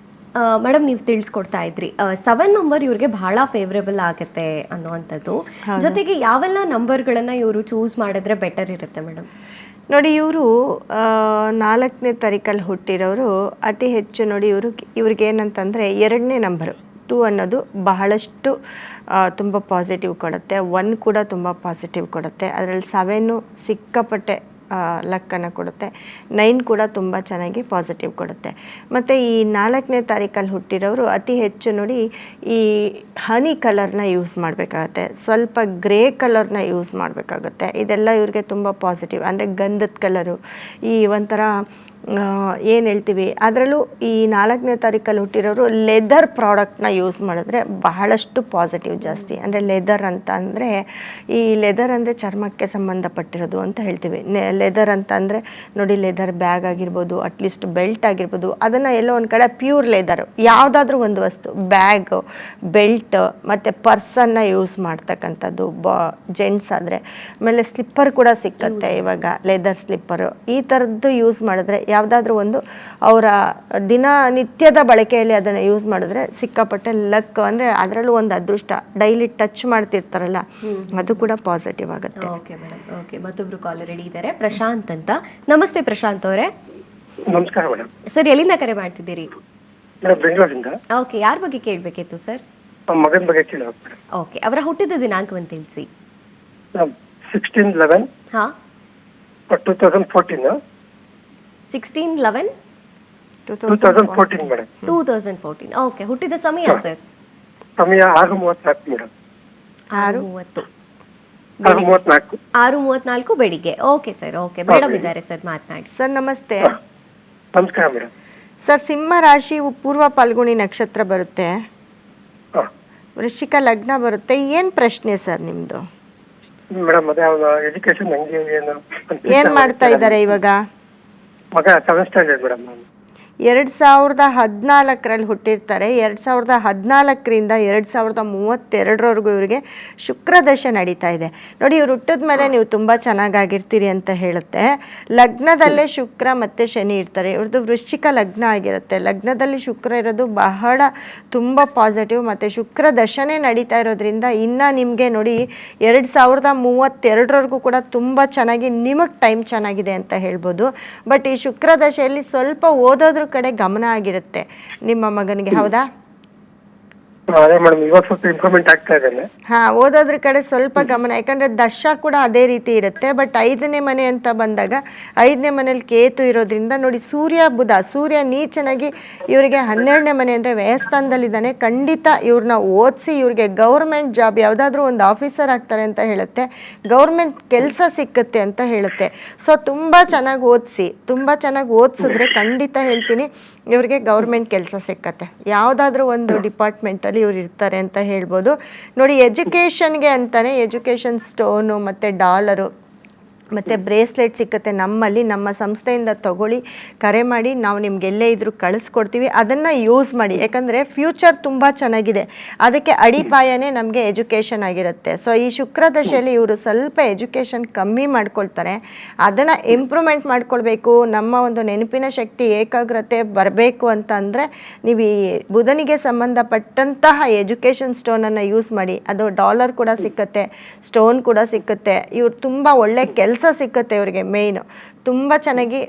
ಮೇಡಮ್, ನೀವು ತಿಳಿಸ್ಕೊಡ್ತಾ ಇದ್ರಿ 7 ನಂಬರ್ ಇವ್ರಿಗೆ ಬಹಳ ಫೇವ್ರೇಬಲ್ ಆಗುತ್ತೆ ಅನ್ನುವಂಥದ್ದು. ಜೊತೆಗೆ ಯಾವೆಲ್ಲ ನಂಬರ್ಗಳನ್ನ ಇವರು ಚೂಸ್ ಮಾಡಿದ್ರೆ ಬೆಟರ್ ಇರುತ್ತೆ ಮೇಡಮ್? ನೋಡಿ, ಇವರು 4ನೇ ತಾರೀಕಲ್ಲಿ ಹುಟ್ಟಿರೋರು ಅತಿ ಹೆಚ್ಚು ನೋಡಿ, ಇವ್ರಿಗೆ ಏನಂತಂದರೆ 2ನೇ ನಂಬರು 2 ಅನ್ನೋದು ಬಹಳಷ್ಟು ತುಂಬ ಪಾಸಿಟಿವ್ ಕೊಡುತ್ತೆ. 1 ಕೂಡ ತುಂಬ ಪಾಸಿಟಿವ್ ಕೊಡುತ್ತೆ. ಅದರಲ್ಲಿ 7 ಸಿಕ್ಕಾಪಟ್ಟೆ ಲಕ್ಕನ್ನು ಕೊಡುತ್ತೆ. 9 ಕೂಡ ತುಂಬ ಚೆನ್ನಾಗಿ ಪಾಸಿಟಿವ್ ಕೊಡುತ್ತೆ. ಮತ್ತು ಈ 4ನೇ ತಾರೀಕಲ್ಲಿ ಹುಟ್ಟಿರೋರು ಅತಿ ಹೆಚ್ಚು ನೋಡಿ ಈ ಹನಿ ಕಲರ್ನ ಯೂಸ್ ಮಾಡಬೇಕಾಗತ್ತೆ, ಸ್ವಲ್ಪ ಗ್ರೇ ಕಲರ್ನ ಯೂಸ್ ಮಾಡಬೇಕಾಗುತ್ತೆ. ಇದೆಲ್ಲ ಇವ್ರಿಗೆ ತುಂಬ ಪಾಸಿಟಿವ್. ಅಂದರೆ ಗಂಧದ ಕಲರು, ಈ ಒಂಥರ ಏನು ಹೇಳ್ತೀವಿ, ಅದರಲ್ಲೂ ಈ 4ನೇ ತಾರೀಕಲ್ಲಿ ಹುಟ್ಟಿರೋರು ಲೆದರ್ ಪ್ರಾಡಕ್ಟ್ನ ಯೂಸ್ ಮಾಡಿದ್ರೆ ಬಹಳಷ್ಟು ಪಾಸಿಟಿವ್ ಜಾಸ್ತಿ. ಅಂದರೆ ಲೆದರ್ ಅಂತ ಅಂದರೆ, ಈ ಲೆದರ್ ಅಂದರೆ ಚರ್ಮಕ್ಕೆ ಸಂಬಂಧಪಟ್ಟಿರೋದು ಅಂತ ಹೇಳ್ತೀವಿ. ಲೆದರ್ ಅಂತ ಅಂದರೆ ನೋಡಿ, ಲೆದರ್ ಬ್ಯಾಗ್ ಆಗಿರ್ಬೋದು, ಅಟ್ಲೀಸ್ಟ್ ಬೆಲ್ಟ್ ಆಗಿರ್ಬೋದು, ಅದನ್ನು ಎಲ್ಲೋ ಒಂದು ಕಡೆ ಪ್ಯೂರ್ ಲೆದರ್ ಯಾವುದಾದ್ರೂ ಒಂದು ವಸ್ತು, ಬ್ಯಾಗ್, ಬೆಲ್ಟ್ ಮತ್ತು ಪರ್ಸನ್ನು ಯೂಸ್ ಮಾಡ್ತಕ್ಕಂಥದ್ದು ಜೆಂಟ್ಸ್ ಆದರೆ. ಆಮೇಲೆ ಸ್ಲಿಪ್ಪರ್ ಕೂಡ ಸಿಕ್ಕತ್ತೆ ಇವಾಗ, ಲೆದರ್ ಸ್ಲಿಪ್ಪರು. ಈ ಥರದ್ದು ಯೂಸ್ ಮಾಡಿದ್ರೆ, ಯಾವುದಾದ್ರೂ ಒಂದು ಅವರ ದಿನನಿತ್ಯದ ಬಳಕೆಯಲ್ಲಿ ಅದನ್ನು ಯೂಸ್ ಮಾಡಿದ್ರೆ ಸಿಕ್ಕಾಪಟ್ಟೆ ಲಕ್. ಅಂದರೆ ಅದರಲ್ಲೂ ಒಂದು ಅದೃಷ್ಟ, ಡೈಲಿ ಟಚ್ ಮಾಡ್ತಿರ್ತಾರಲ್ಲ, ಅದು ಕೂಡ ಪಾಸಿಟಿವ್ ಆಗುತ್ತೆ. Okay madam. ಓಕೆ, ಮತ್ತೊಬ್ರು ಕಾಲರ್ ರೆಡಿ ಇದ್ದಾರೆ, ಪ್ರಶಾಂತ್ ಅಂತ. ನಮಸ್ತೆ ಪ್ರಶಾಂತ್ ಅವರೇ. ನಮಸ್ಕಾರ ಮೇಡಮ್. ಸರ್ ಎಲ್ಲಿಂದ ಕರೆ ಮಾಡ್ತಿದ್ದೀರಿ? ಬೆಂಗಳೂರಿಂದ. ಓಕೆ, ಯಾರ ಬಗ್ಗೆ ಕೇಳಬೇಕಿತ್ತು ಸರ್? ಮಗನ ಬಗ್ಗೆ ಕೇಳಬೇಕು ಮೇಡಮ್. ಓಕೆ, ಅವರ ಹುಟ್ಟಿದ ದಿನಾಂಕವನ್ನು ತಿಳಿಸಿ. 16/11 ಹಾಂ 2014. 16/11 2014 ಮೇಡಮ್. 2014. ಓಕೆ, ಹುಟ್ಟಿದ ಸಮಯ ಸರ್? ಸಮಯ 6:34 ಮೇಡಮ್. 6:30. 6:34. 6:34 ಬೆಳಿಗ್ಗೆ. Okay sir. ಓಕೆ, ಮೇಡಮ್ ಇದ್ದಾರೆ ಸರ್, ಮಾತನಾಡಿ. ಸರ್ ನಮಸ್ತೆ. ನಮಸ್ಕಾರ ಮೇಡಮ್. ಸರ್, ಸಿಂಹ ರಾಶಿ ಪೂರ್ವ ಪಾಲ್ಗುಣಿ ನಕ್ಷತ್ರ ಬರುತ್ತೆ, ವೃಶ್ಚಿಕ ಲಗ್ನ ಬರುತ್ತೆ. ಏನು ಪ್ರಶ್ನೆ ಸರ್ ನಿಮ್ಮದು? ಮೇಡಮ್ ಅದೇ ಅವನ ಎಜುಕೇಶನ್ ಹೆಂಗೆ ಏನು ಮಾಡ್ತಾ ಇದ್ದಾರೆ ಇವಾಗ? ಮಗ 7th ಸ್ಟ್ಯಾಂಡರ್ಡ್ ಮೇಡಮ್. 2014ರಲ್ಲಿ ಹುಟ್ಟಿರ್ತಾರೆ. 2014ರಿಂದ 2032ವರೆಗೂ ಇವರಿಗೆ ಶುಕ್ರದಶೆ ನಡೀತಾ ಇದೆ. ನೋಡಿ, ಇವ್ರು ಹುಟ್ಟಿದ ಮೇಲೆ ನೀವು ತುಂಬ ಚೆನ್ನಾಗಾಗಿರ್ತೀರಿ ಅಂತ ಹೇಳುತ್ತೆ. ಲಗ್ನದಲ್ಲೇ ಶುಕ್ರ ಮತ್ತು ಶನಿ ಇರ್ತಾರೆ. ಇವ್ರದ್ದು ವೃಶ್ಚಿಕ ಲಗ್ನ ಆಗಿರುತ್ತೆ. ಲಗ್ನದಲ್ಲಿ ಶುಕ್ರ ಇರೋದು ಬಹಳ ತುಂಬ ಪಾಸಿಟಿವ್. ಮತ್ತು ಶುಕ್ರ ದಶನೇ ನಡೀತಾ ಇರೋದ್ರಿಂದ ಇನ್ನು ನಿಮಗೆ ನೋಡಿ 2032ವರೆಗೂ ಕೂಡ ತುಂಬ ಚೆನ್ನಾಗಿ ನಿಮಗೆ ಟೈಮ್ ಚೆನ್ನಾಗಿದೆ ಅಂತ ಹೇಳ್ಬೋದು. ಬಟ್ ಈ ಶುಕ್ರ ದಶೆಯಲ್ಲಿ ಸ್ವಲ್ಪ ಓದೋದ್ರ ಕಡೆ ಗಮನ ಆಗಿರುತ್ತೆ ನಿಮ್ಮ ಮಗನಿಗೆ, ಹೌದಾ? ಅದೇ ಮೇಡಮ್, ಇವಾಗ ಸ್ವಲ್ಪ ಇಂಪ್ರೂವ್ಮೆಂಟ್ ಆಗ್ತಾ ಇದ್ದೇನೆ. ಓದೋದ್ರ ಕಡೆ ಸ್ವಲ್ಪ ಗಮನ, ಯಾಕಂದರೆ ದಶ ಕೂಡ ಅದೇ ರೀತಿ ಇರುತ್ತೆ. ಬಟ್ 5ನೇ ಮನೆ ಅಂತ ಬಂದಾಗ 5ನೇ ಮನೇಲಿ ಕೇತು ಇರೋದ್ರಿಂದ ನೋಡಿ, ಸೂರ್ಯ ನೀಚನಾಗಿ ಇವರಿಗೆ 12ನೇ ಮನೆ ಅಂದರೆ ವ್ಯಯಸ್ಥಾನದಲ್ಲಿದ್ದಾನೆ. ಖಂಡಿತ ಇವ್ರನ್ನ ಓದಿಸಿ ಇವ್ರಿಗೆ ಗೌರ್ಮೆಂಟ್ ಜಾಬ್, ಯಾವುದಾದ್ರೂ ಒಂದು ಆಫೀಸರ್ ಆಗ್ತಾರೆ ಅಂತ ಹೇಳುತ್ತೆ, ಗೌರ್ಮೆಂಟ್ ಕೆಲಸ ಸಿಕ್ಕುತ್ತೆ ಅಂತ ಹೇಳುತ್ತೆ. ಸೊ ತುಂಬ ಚೆನ್ನಾಗಿ ಓದಿಸಿದ್ರೆ ಖಂಡಿತ ಹೇಳ್ತೀನಿ ಇವ್ರಿಗೆ ಗೌರ್ಮೆಂಟ್ ಕೆಲಸ ಸಿಕ್ಕತ್ತೆ. ಯಾವುದಾದ್ರೂ ಒಂದು ಡಿಪಾರ್ಟ್ಮೆಂಟಲ್ಲಿ ಇವ್ರು ಇರ್ತಾರೆ ಅಂತ ಹೇಳ್ಬೋದು. ನೋಡಿ, ಎಜುಕೇಷನ್ಗೆ ಅಂತಾನೆ ಎಜುಕೇಷನ್ ಸ್ಟೋನು ಮತ್ತು ಡಾಲರು ಮತ್ತು ಬ್ರೇಸ್ಲೆಟ್ ಸಿಕ್ಕತ್ತೆ ನಮ್ಮಲ್ಲಿ, ನಮ್ಮ ಸಂಸ್ಥೆಯಿಂದ ತಗೊಳ್ಳಿ, ಕರೆ ಮಾಡಿ, ನಾವು ನಿಮ್ಗೆಲ್ಲೇ ಇದ್ರೂ ಕಳಿಸ್ಕೊಡ್ತೀವಿ. ಅದನ್ನು ಯೂಸ್ ಮಾಡಿ, ಯಾಕಂದರೆ ಫ್ಯೂಚರ್ ತುಂಬ ಚೆನ್ನಾಗಿದೆ. ಅದಕ್ಕೆ ಅಡಿಪಾಯನೇ ನಮಗೆ ಎಜುಕೇಷನ್ ಆಗಿರುತ್ತೆ. ಸೊ ಈ ಶುಕ್ರದಶೆಯಲ್ಲಿ ಇವರು ಸ್ವಲ್ಪ ಎಜುಕೇಷನ್ ಕಮ್ಮಿ ಮಾಡ್ಕೊಳ್ತಾರೆ. ಅದನ್ನು ಇಂಪ್ರೂವ್ಮೆಂಟ್ ಮಾಡ್ಕೊಳ್ಬೇಕು. ನಮ್ಮ ಒಂದು ನೆನಪಿನ ಶಕ್ತಿ, ಏಕಾಗ್ರತೆ ಬರಬೇಕು ಅಂತ ಅಂದರೆ ನೀವು ಈ ಬುಧನಿಗೆ ಸಂಬಂಧಪಟ್ಟಂತಹ ಎಜುಕೇಷನ್ ಸ್ಟೋನನ್ನು ಯೂಸ್ ಮಾಡಿ. ಅದು ಡಾಲರ್ ಕೂಡ ಸಿಕ್ಕತ್ತೆ, ಸ್ಟೋನ್ ಕೂಡ ಸಿಕ್ಕತ್ತೆ. ಇವ್ರು ತುಂಬ ಒಳ್ಳೆ ಕೆಲಸ ಸಿಕ್ಕತ್ತೆ ಇವರಿಗೆ. ಮೇಯ್ನು ತುಂಬ ಚೆನ್ನಾಗಿ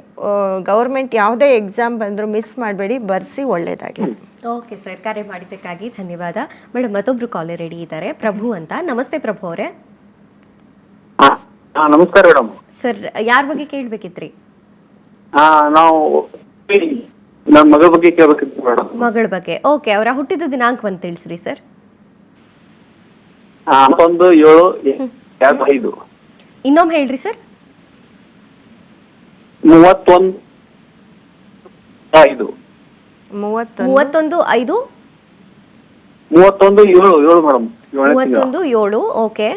ಗೌರ್ಮೆಂಟ್ ಯಾವುದೇ ಎಕ್ಸಾಮ್ ಬಂದರೂ ಮಿಸ್ ಮಾಡಬೇಡಿ, ಬರ್ಸಿ, ಒಳ್ಳೇದಾಗಲಿ. ಓಕೆ ಸರ್, ಕರೆ ಮಾಡಿದ್ದಕ್ಕಾಗಿ ಧನ್ಯವಾದ. ಮೇಡಮ್, ಮತ್ತೊಬ್ರು ಕಾಲರ್ ರೆಡಿ ಇದ್ದಾರೆ, ಪ್ರಭು ಅಂತ. ನಮಸ್ತೆ ಪ್ರಭು ಅವರೇ. ನಮಸ್ಕಾರ ಮೇಡಮ್. ಸರ್, ಯಾರ ಬಗ್ಗೆ ಕೇಳಬೇಕಿತ್ರಿ? ನಾವು ನನ್ನ ಮಗಳ ಬಗ್ಗೆ ಕೇಳಬೇಕಿತ್ತು ಮೇಡಮ್. ಮಗಳ ಬಗ್ಗೆ. ಓಕೆ, ಅವರ ಹುಟ್ಟಿದ ದಿನಾಂಕ ಬಂದು ತಿಳಿಸ್ರಿ ಸರ್. 31/7/2005. ಇನ್ನೊಮ್ಮೆ ಹೇಳ್ರಿ ಸರ್. 31/5. 31/5. 31/7 ಮೇಡಮ್. 31/7. ಓಕೆ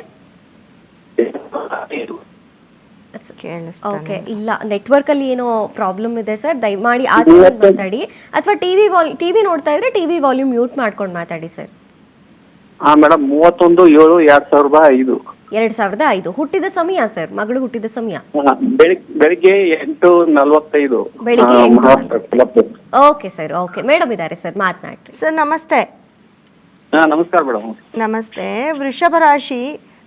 ಕೇಳಿಸ್ತಾನೆ? ಓಕೆ, ಇಲ್ಲ, ನೆಟ್ವರ್ಕ್ ಅಲ್ಲಿ ಏನೋ ಪ್ರಾಬ್ಲಮ್ ಇದೆ ಸರ್. ದಯಮಾಡಿ ಆಚೆ ಬಂದು ಮಾತಾಡಿ, ಅಥವಾ ಟಿವಿ ನೋಡ್ತಾ ಇದ್ರೆ ಟಿವಿ ವಾಲ್ಯೂಮ್ ಮ್ಯೂಟ್ ಮಾಡ್ಕೊಂಡು ಮಾತಾಡಿ ಸರ್. ಮೇಡಮ್, 31/7/2005. 2005. ಹುಟ್ಟಿದ ಸಮಯ ಸರ್, ಮಗಳು ಹುಟ್ಟಿದ ಸಮಯ? ಬೆಳಿಗ್ಗೆ 8:45. ಬೆಳಿಗ್ಗೆ 8:40. Okay sir, okay. ಮೇಡಮ್ ಇದ್ದಾರೆ ಸರ್, ಮಾತನಾಡ್ರಿ. ಸರ್ ನಮಸ್ತೆ. ನಮಸ್ಕಾರ ಮೇಡಮ್. ನಮಸ್ತೆ. ವೃಷಭ ರಾಶಿ,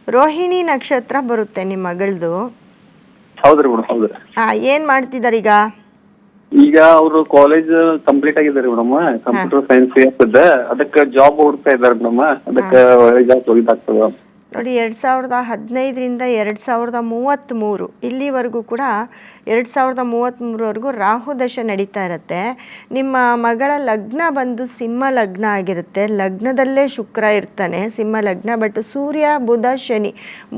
ರೋಹಿಣಿ ನಕ್ಷತ್ರ ಬರುತ್ತೆ ನಿಮ್ಮ ಮಗಳದು. ಹೌದ್ರಿ ಮೇಡಮ್, ಹೌದ್ರಿ. ಏನು ಮಾಡ್ತಿದ್ದಾರೆ ಈಗ? ಈಗ ಅವರು ಕಾಲೇಜ್ ಕಂಪ್ಲೀಟ್ ಆಗಿದ್ದಾರೆ ಮೇಡಮ್, ಕಂಪ್ಯೂಟರ್ ಸೈನ್ಸ್ ಅದಕ್ಕೆ ಜಾಬ್ ಹುಡುಕ್ತಾ ಇದ್ದಾರೆ ಮೇಡಮ್. ಅದಕ್ಕೆ ಒಳ್ಳೆ ಜಾಬ್ ಒಯ್ದಾಗ್ತದ ನೋಡಿ. 2015ರಿಂದ 2033 ಇಲ್ಲಿವರೆಗೂ ಕೂಡ 2033ವರೆಗೂ ರಾಹು ದಶೆ ನಡೀತಾ ಇರುತ್ತೆ. ನಿಮ್ಮ ಮಗಳ ಲಗ್ನ ಬಂದು ಸಿಂಹ ಲಗ್ನ ಆಗಿರುತ್ತೆ. ಲಗ್ನದಲ್ಲೇ ಶುಕ್ರ ಇರ್ತಾನೆ, ಸಿಂಹ ಲಗ್ನ. ಬಟ್ ಸೂರ್ಯ, ಬುಧ, ಶನಿ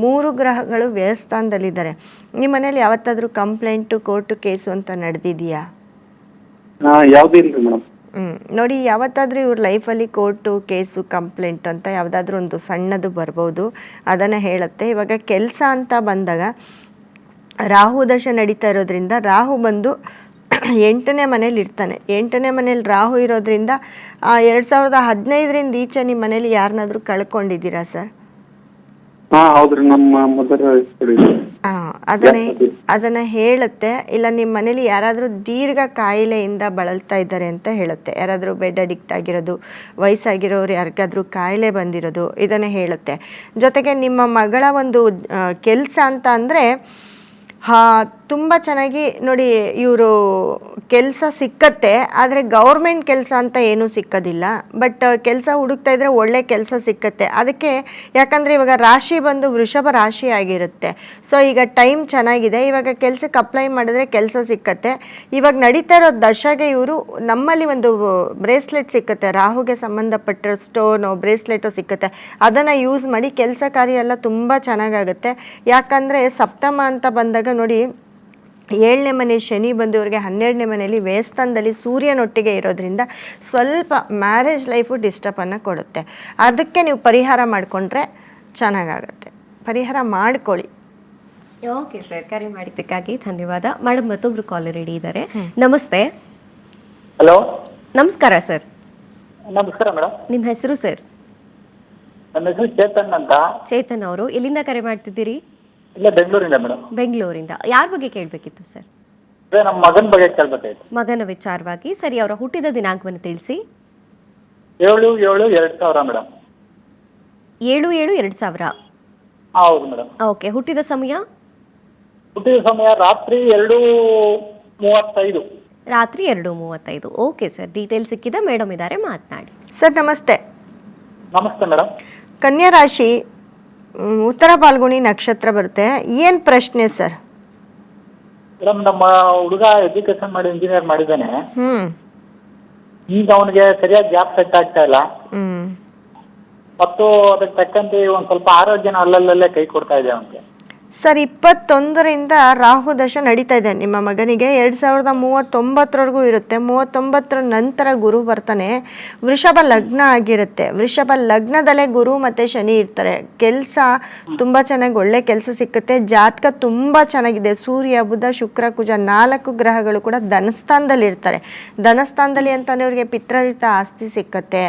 3 ಗ್ರಹಗಳು ವ್ಯಯಸ್ಥಾನದಲ್ಲಿದ್ದಾರೆ. ನಿಮ್ಮ ಮನೇಲಿ ಯಾವತ್ತಾದರೂ ಕಂಪ್ಲೇಂಟು, ಕೋರ್ಟು, ಕೇಸು ಅಂತ ನಡೆದಿದೆಯಾ? ಯಾವುದೂ ಇಲ್ರಿ ಮೇಡಮ್. ನೋಡಿ, ಯಾವತ್ತಾದ್ರೂ ಇವ್ರ ಲೈಫಲ್ಲಿ ಕೋರ್ಟು, ಕೇಸು, ಕಂಪ್ಲೇಂಟ್ ಅಂತ ಯಾವುದಾದ್ರೂ ಒಂದು ಸಣ್ಣದು ಬರ್ಬೋದು. ಅದನ್ನು ಹೇಳುತ್ತೆ. ಇವಾಗ ಕೆಲಸ ಅಂತ ಬಂದಾಗ ರಾಹು ದಶೆ ನಡೀತಾ ಇರೋದ್ರಿಂದ ರಾಹು ಬಂದು 8ನೇ ಮನೇಲಿ ಇರ್ತಾನೆ. 8ನೇ ಮನೇಲಿ ರಾಹು ಇರೋದ್ರಿಂದ 2015ರಿಂದ ಈಚೆ ನಿಮ್ಮ ಮನೇಲಿ ಯಾರನ್ನಾದ್ರೂ ಕಳ್ಕೊಂಡಿದ್ದೀರಾ ಸರ್? ಹೌದ್ರಿ, ನಮ್ಮ ಮದರ್. ಅದನ್ನ ಹೇಳುತ್ತೆ. ಇಲ್ಲ ನಿಮ್ಮ ಮನೇಲಿ ಯಾರಾದರೂ ದೀರ್ಘ ಕಾಯಿಲೆಯಿಂದ ಬಳಲ್ತಾ ಇದ್ದಾರೆ ಅಂತ ಹೇಳುತ್ತೆ. ಯಾರಾದರೂ ಬೆಡ್ ಅಡಿಕ್ಟ್ ಆಗಿರೋದು, ವಯಸ್ಸಾಗಿರೋರು ಯಾರಿಗಾದ್ರೂ ಕಾಯಿಲೆ ಬಂದಿರೋದು, ಇದನ್ನೇ ಹೇಳುತ್ತೆ. ಜೊತೆಗೆ ನಿಮ್ಮ ಮಗಳ ಒಂದು ಕೆಲಸ ಅಂತ ಅಂದರೆ ತುಂಬ ಚೆನ್ನಾಗಿ ನೋಡಿ, ಇವರು ಕೆಲಸ ಸಿಕ್ಕತ್ತೆ. ಆದರೆ ಗೌರ್ಮೆಂಟ್ ಕೆಲಸ ಅಂತ ಏನೂ ಸಿಕ್ಕೋದಿಲ್ಲ. ಬಟ್ ಕೆಲಸ ಹುಡುಕ್ತಾ ಇದ್ರೆ ಒಳ್ಳೆ ಕೆಲಸ ಸಿಕ್ಕತ್ತೆ. ಅದಕ್ಕೆ ಯಾಕಂದರೆ ಇವಾಗ ರಾಶಿ ಬಂದು ವೃಷಭ ರಾಶಿ ಆಗಿರುತ್ತೆ. ಸೊ ಈಗ ಟೈಮ್ ಚೆನ್ನಾಗಿದೆ. ಇವಾಗ ಕೆಲಸಕ್ಕೆ ಅಪ್ಲೈ ಮಾಡಿದ್ರೆ ಕೆಲಸ ಸಿಕ್ಕತ್ತೆ. ಇವಾಗ ನಡೀತಾ ಇರೋ ದಶೆಗೆ ಇವರು ನಮ್ಮಲ್ಲಿ ಒಂದು ಬ್ರೇಸ್ಲೆಟ್ ಸಿಕ್ಕತ್ತೆ, ರಾಹುಗೆ ಸಂಬಂಧಪಟ್ಟಿರೋ ಸ್ಟೋನು, ಬ್ರೇಸ್ಲೆಟು ಸಿಕ್ಕತ್ತೆ. ಅದನ್ನು ಯೂಸ್ ಮಾಡಿ ಕೆಲಸ ಕಾರ್ಯ ಎಲ್ಲ ತುಂಬ ಚೆನ್ನಾಗಾಗುತ್ತೆ. ಯಾಕಂದರೆ ಸಪ್ತಮ ಅಂತ ಬಂದಾಗ ನೋಡಿ, 7ನೇ ಮನೆ ಶನಿ ಬಂದು ಇವರಿಗೆ 12ನೇ ಮನೆಯಲ್ಲಿ ವ್ಯಯಸ್ಥಾನದಲ್ಲಿ ಸೂರ್ಯನೊಟ್ಟಿಗೆ ಇರೋದ್ರಿಂದ ಸ್ವಲ್ಪ ಮ್ಯಾರೇಜ್ ಲೈಫು ಡಿಸ್ಟರ್ಬನ್ನು ಕೊಡುತ್ತೆ. ಅದಕ್ಕೆ ನೀವು ಪರಿಹಾರ ಮಾಡಿಕೊಂಡ್ರೆ ಚೆನ್ನಾಗಾಗುತ್ತೆ. ಪರಿಹಾರ ಮಾಡ್ಕೊಳ್ಳಿ. ಓಕೆ ಸರ್, ಕರೆ ಮಾಡಿದ್ದಕ್ಕಾಗಿ ಧನ್ಯವಾದ. ಮೇಡಮ್, ಮತ್ತೊಬ್ರು ಕಾಲರ್ ರೆಡಿ ಇದ್ದಾರೆ. ನಮಸ್ತೆ. ಹಲೋ, ನಮಸ್ಕಾರ ಸರ್. ನಮಸ್ಕಾರ ಮೇಡಮ್. ನಿಮ್ಮ ಹೆಸರು ಸರ್? ನನ್ನ ಹೆಸರು ಚೇತನ್ ಅಂತ. ಚೇತನ್ ಅವರು ಎಲ್ಲಿಂದ ಕರೆ ಮಾಡ್ತಿದ್ದೀರಿ? ಇಲ್ಲ, ಬೆಂಗಳೂರಿಂದ ಮೇಡಮ್. ಬೆಂಗಳೂರಿಂದ. ಯಾರ ಬಗ್ಗೆ ಕೇಳಬೇಕಿತ್ತು ಸರ್? ಅದೇ ನಮ್ಮ ಮಗನ ಬಗ್ಗೆ ಕೇಳ್ಬೇಕಾಯ್ತು. ಮಗನ ವಿಚಾರವಾಗಿ. ಸರಿ, ಅವರ ಹುಟ್ಟಿದ ದಿನಾಂಕವನ್ನು ತಿಳಿಸಿ. 7/7/2000 ಮೇಡಮ್. 7/7/2000. ಹೌದು ಮೇಡಮ್. ಓಕೆ. ಹುಟ್ಟಿದ ಸಮಯ? ಹುಟ್ಟಿದ ಸಮಯ ರಾತ್ರಿ 2:35. ರಾತ್ರಿ 2:35. ಓಕೆ ಸರ್, ಡೀಟೇಲ್ ಸಿಕ್ಕಿದೆ. ಮೇಡಮ್ ಇದ್ದಾರೆ, ಮಾತನಾಡಿ. ಸರ್ ನಮಸ್ತೆ. ನಮಸ್ತೆ ಮೇಡಮ್. ಕನ್ಯಾ ರಾಶಿ, ಉತ್ತರ ಪಾಲ್ಗುಣಿ ನಕ್ಷತ್ರ ಬರುತ್ತೆ. ಏನು ಪ್ರಶ್ನೆ ಸರ್? ಮೇಡಮ್, ನಮ್ಮ ಹುಡುಗ ಎಜುಕೇಶನ್ ಮಾಡಿ ಇಂಜಿನಿಯರ್ ಮಾಡಿದ್ದಾನೆ. ಹ್ಞೂ ಈಗ ಅವನಿಗೆ ಸರಿಯಾಗಿ ಜಾಬ್ ಸೆಟ್ ಆಗ್ತಾ ಇಲ್ಲ ಹ್ಞೂ ಮತ್ತು ಅದಕ್ಕೆ ತಕ್ಕಂತೆ ಒಂದು ಸ್ವಲ್ಪ ಆರೋಗ್ಯನ ಅಲ್ಲಲ್ಲೇ ಕೈ ಕೊಡ್ತಾ ಇದೆ ಅವನಿಗೆ. ಸರ್, 21ರಿಂದ ರಾಹು ದಶ ನಡೀತಾ ಇದೆ ನಿಮ್ಮ ಮಗನಿಗೆ. 2039 ಇರುತ್ತೆ. 39 ನಂತರ ಗುರು ಬರ್ತಾನೆ. ವೃಷಭ ಲಗ್ನ ಆಗಿರುತ್ತೆ. ವೃಷಭ ಲಗ್ನದಲ್ಲೇ ಗುರು ಮತ್ತು ಶನಿ ಇರ್ತಾರೆ. ಕೆಲಸ ತುಂಬ ಚೆನ್ನಾಗಿ ಒಳ್ಳೆ ಕೆಲಸ ಸಿಕ್ಕುತ್ತೆ. ಜಾತಕ ತುಂಬ ಚೆನ್ನಾಗಿದೆ. ಸೂರ್ಯ, ಬುಧ, ಶುಕ್ರ, ಕುಜ 4 ಗ್ರಹಗಳು ಕೂಡ ಧನಸ್ಥಾನದಲ್ಲಿ ಇರ್ತಾರೆ. ಧನಸ್ಥಾನದಲ್ಲಿ ಅಂತಂದರೆ ಅವ್ರಿಗೆ ಪಿತ್ರಾರ್ಜಿತ ಆಸ್ತಿ ಸಿಕ್ಕತ್ತೆ.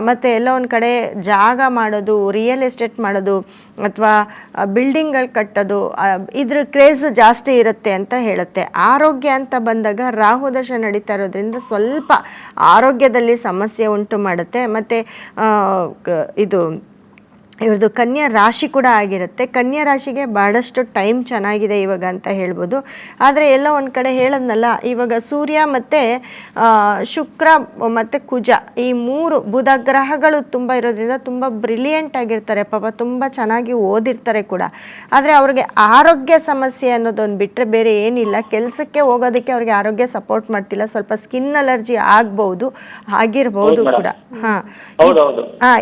ಮತ್ತು ಎಲ್ಲ ಒಂದು ಕಡೆ ಜಾಗ ಮಾಡೋದು, ರಿಯಲ್ ಎಸ್ಟೇಟ್ ಮಾಡೋದು ಅಥವಾ ಬಿಲ್ಡಿಂಗ್ಗಳು ಕಟ್ಟೋದು, ಇದ್ರ ಕ್ರೇಜ್ ಜಾಸ್ತಿ ಇರುತ್ತೆ ಅಂತ ಹೇಳುತ್ತೆ. ಆರೋಗ್ಯ ಅಂತ ಬಂದಾಗ ರಾಹು ದಶ ನಡೀತಾ ಇರೋದ್ರಿಂದ ಸ್ವಲ್ಪ ಆರೋಗ್ಯದಲ್ಲಿ ಸಮಸ್ಯೆ ಉಂಟು ಮಾಡುತ್ತೆ. ಮತ್ತು ಇದು ಇವ್ರದ್ದು ಕನ್ಯಾ ರಾಶಿ ಕೂಡ ಆಗಿರುತ್ತೆ. ಕನ್ಯಾ ರಾಶಿಗೆ ಭಾಳಷ್ಟು ಟೈಮ್ ಚೆನ್ನಾಗಿದೆ ಇವಾಗ ಅಂತ ಹೇಳ್ಬೋದು. ಆದರೆ ಎಲ್ಲ ಒಂದು ಕಡೆ ಹೇಳೋದ್ನಲ್ಲ, ಇವಾಗ ಸೂರ್ಯ ಮತ್ತು ಶುಕ್ರ ಮತ್ತು ಕುಜ ಈ 3 ಬುಧ ಗ್ರಹಗಳು ತುಂಬ ಇರೋದ್ರಿಂದ ತುಂಬ ಬ್ರಿಲಿಯಂಟ್ ಆಗಿರ್ತಾರೆ. ಪಾಪ ತುಂಬ ಚೆನ್ನಾಗಿ ಓದಿರ್ತಾರೆ ಕೂಡ. ಆದರೆ ಅವ್ರಿಗೆ ಆರೋಗ್ಯ ಸಮಸ್ಯೆ ಅನ್ನೋದೊಂದು ಬಿಟ್ಟರೆ ಬೇರೆ ಏನಿಲ್ಲ. ಕೆಲಸಕ್ಕೆ ಹೋಗೋದಕ್ಕೆ ಅವ್ರಿಗೆ ಆರೋಗ್ಯ ಸಪೋರ್ಟ್ ಮಾಡ್ತಿಲ್ಲ. ಸ್ವಲ್ಪ ಸ್ಕಿನ್ ಅಲರ್ಜಿ ಆಗ್ಬೋದು, ಆಗಿರ್ಬೋದು ಕೂಡ. ಹಾಂ,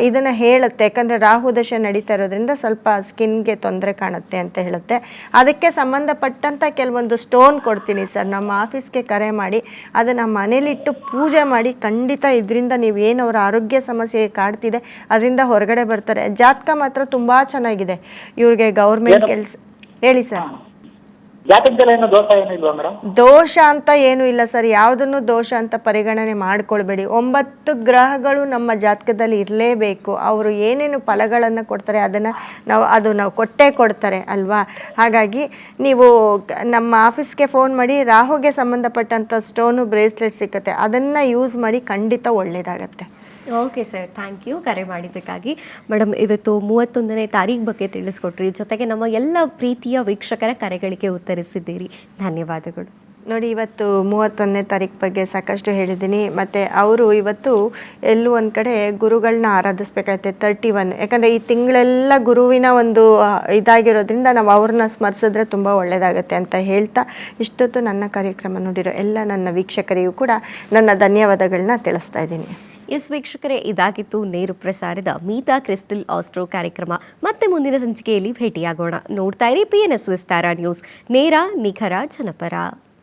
ಇದನ್ನು ಹೇಳುತ್ತೆ. ಯಾಕಂದರೆ ರಾಹು ದಶ ನಡೀತಾ ಇರೋದ್ರಿಂದ ಸ್ವಲ್ಪ ಸ್ಕಿನ್ಗೆ ತೊಂದರೆ ಕಾಣುತ್ತೆ ಅಂತ ಹೇಳುತ್ತೆ. ಅದಕ್ಕೆ ಸಂಬಂಧಪಟ್ಟಂಥ ಕೆಲವೊಂದು ಸ್ಟೋನ್ ಕೊಡ್ತೀನಿ ಸರ್. ನಮ್ಮ ಆಫೀಸ್ಗೆ ಕರೆ ಮಾಡಿ ಅದನ್ನು ಮನೇಲಿಟ್ಟು ಪೂಜೆ ಮಾಡಿ. ಖಂಡಿತ ಇದರಿಂದ ನೀವೇನು ಅವರ ಆರೋಗ್ಯ ಸಮಸ್ಯೆ ಕಾಡ್ತಿದೆ ಅದರಿಂದ ಹೊರಗಡೆ ಬರ್ತಾರೆ. ಜಾತಕ ಮಾತ್ರ ತುಂಬ ಚೆನ್ನಾಗಿದೆ. ಇವ್ರಿಗೆ ಗೌರ್ಮೆಂಟ್ ಕೆಲಸ. ಹೇಳಿ ಸರ್. ದೋಷ ಅಂತ ಏನೂ ಇಲ್ಲ ಸರ್. ಯಾವುದನ್ನು ದೋಷ ಅಂತ ಪರಿಗಣನೆ ಮಾಡ್ಕೊಳ್ಬೇಡಿ. 9 ಗ್ರಹಗಳು ನಮ್ಮ ಜಾತಕದಲ್ಲಿ ಇರಲೇಬೇಕು. ಅವರು ಏನೇನು ಫಲಗಳನ್ನು ಕೊಡ್ತಾರೆ ಅದನ್ನು ನಾವು ಕೊಟ್ಟೇ ಕೊಡ್ತಾರೆ ಅಲ್ವಾ. ಹಾಗಾಗಿ ನೀವು ನಮ್ಮ ಆಫೀಸ್ಗೆ ಫೋನ್ ಮಾಡಿ. ರಾಹುಗೆ ಸಂಬಂಧಪಟ್ಟಂಥ ಸ್ಟೋನು, ಬ್ರೇಸ್ಲೆಟ್ ಸಿಗುತ್ತೆ. ಅದನ್ನು ಯೂಸ್ ಮಾಡಿ, ಖಂಡಿತ ಒಳ್ಳೆಯದಾಗತ್ತೆ. ಓಕೆ ಸರ್, ಥ್ಯಾಂಕ್ ಯು ಕರೆ ಮಾಡಿದ್ದಕ್ಕಾಗಿ. ಮೇಡಮ್, ಇವತ್ತು 31ನೇ ತಾರೀಕು ಬಗ್ಗೆ ತಿಳಿಸ್ಕೊಟ್ರಿ. ಜೊತೆಗೆ ನಮ್ಮ ಎಲ್ಲ ಪ್ರೀತಿಯ ವೀಕ್ಷಕರ ಕರೆಗಳಿಗೆ ಉತ್ತರಿಸಿದ್ದೀರಿ. ಧನ್ಯವಾದಗಳು. ನೋಡಿ, ಇವತ್ತು 31ನೇ ತಾರೀಕು ಬಗ್ಗೆ ಸಾಕಷ್ಟು ಹೇಳಿದ್ದೀನಿ. ಮತ್ತು ಅವರು ಇವತ್ತು ಎಲ್ಲೂ ಒಂದು ಕಡೆ ಗುರುಗಳನ್ನ ಆರಾಧಿಸ್ಬೇಕಾಗುತ್ತೆ. 31, ಯಾಕಂದರೆ ಈ ತಿಂಗಳೆಲ್ಲ ಗುರುವಿನ ಒಂದು ಇದಾಗಿರೋದ್ರಿಂದ ನಾವು ಅವ್ರನ್ನ ಸ್ಮರಿಸಿದ್ರೆ ತುಂಬ ಒಳ್ಳೆಯದಾಗುತ್ತೆ ಅಂತ ಹೇಳ್ತಾ, ಇಷ್ಟೊತ್ತು ನನ್ನ ಕಾರ್ಯಕ್ರಮ ನೋಡಿರೋ ಎಲ್ಲ ನನ್ನ ವೀಕ್ಷಕರಿಗೂ ಕೂಡ ನನ್ನ ಧನ್ಯವಾದಗಳನ್ನ ತಿಳಿಸ್ತಾ ಇದ್ದೀನಿ. ಎಸ್ ವೀಕ್ಷಕರೇ, ಇದಾಗಿತ್ತು ನೇರ ಪ್ರಸಾರದ ಮೀತಾ ಕ್ರಿಸ್ಟಲ್ ಆಸ್ಟ್ರೋ ಕಾರ್ಯಕ್ರಮ. ಮತ್ತೆ ಮುಂದಿನ ಸಂಚಿಕೆಯಲ್ಲಿ ಭೇಟಿಯಾಗೋಣ. ನೋಡ್ತಾ ಇರಿ PNS ವಿಸ್ತಾರ ನ್ಯೂಸ್, ನೇರ ನಿಖರ ಜನಪರ.